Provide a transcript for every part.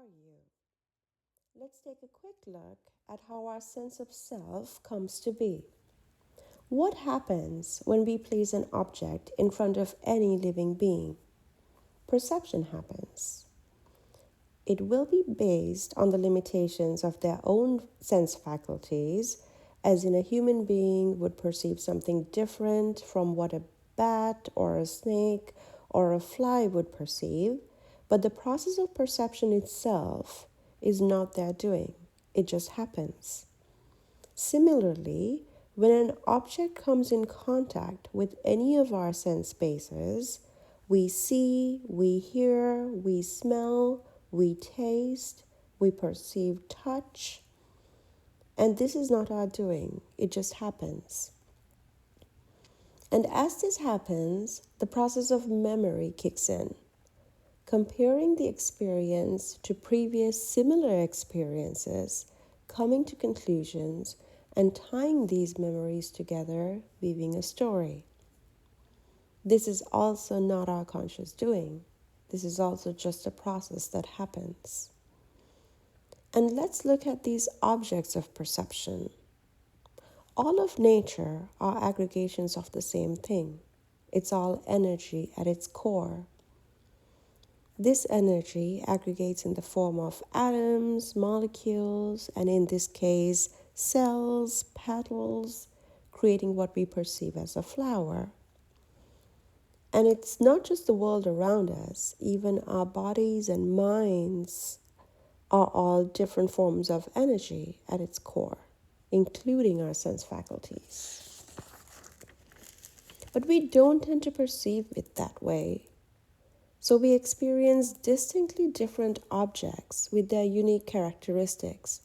you? Let's take a quick look at how our sense of self comes to be. What happens when we place an object in front of any living being? Perception happens. It will be based on the limitations of their own sense faculties, as in a human being would perceive something different from what a bat or a snake or a fly would perceive, but the process of perception itself is not their doing. It just happens. Similarly, when an object comes in contact with any of our sense bases, we see, we hear, we smell, we taste, we perceive touch, and this is not our doing, it just happens. And as this happens, the process of memory kicks in, comparing the experience to previous similar experiences, coming to conclusions, and tying these memories together, weaving a story. This is also not our conscious doing. This is also just a process that happens. And let's look at these objects of perception. All of nature are aggregations of the same thing. It's all energy at its core. This energy aggregates in the form of atoms, molecules, and in this case, cells, petals, creating what we perceive as a flower. And it's not just the world around us, even our bodies and minds are all different forms of energy at its core, including our sense faculties. But we don't tend to perceive it that way. So we experience distinctly different objects with their unique characteristics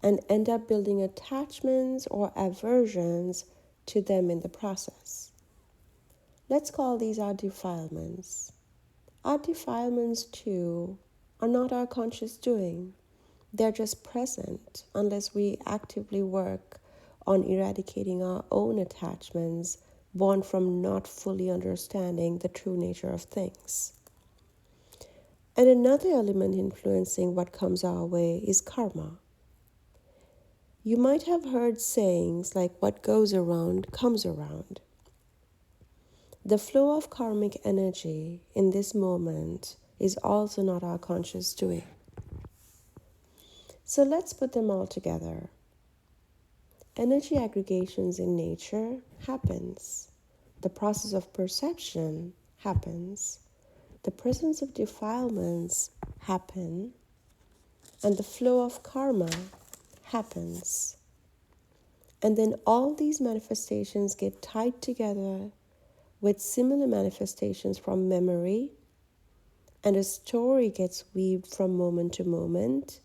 and end up building attachments or aversions to them in the process. Let's call these our defilements. Our defilements, too, are not our conscious doing. They're just present unless we actively work on eradicating our own attachments born from not fully understanding the true nature of things. And another element influencing what comes our way is karma. You might have heard sayings like what goes around comes around. The flow of karmic energy in this moment is also not our conscious doing. So let's put them all together. Energy aggregations in nature happens. The process of perception happens. The presence of defilements happen. And the flow of karma happens. And then all these manifestations get tied together with similar manifestations from memory, and a story gets weaved from moment to moment,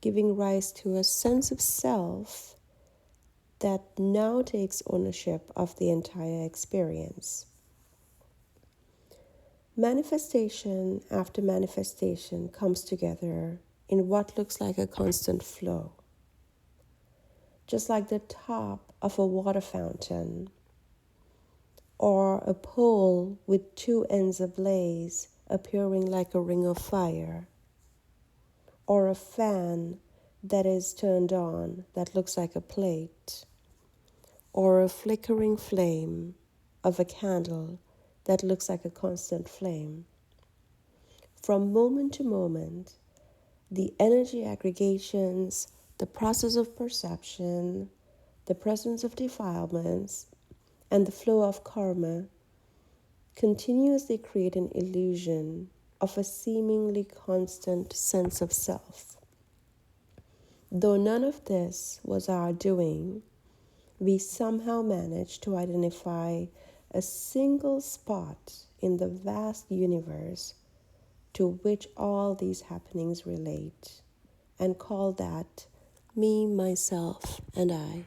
giving rise to a sense of self that now takes ownership of the entire experience. Manifestation after manifestation comes together in what looks like a constant flow, just like the top of a water fountain, or a pole with two ends ablaze appearing like a ring of fire, or a fan that is turned on that looks like a plate, or a flickering flame of a candle that looks like a constant flame. From moment to moment, the energy aggregations, the process of perception, the presence of defilements, and the flow of karma continuously create an illusion of a seemingly constant sense of self. Though none of this was our doing, we somehow managed to identify a single spot in the vast universe to which all these happenings relate, and call that me, myself, and I.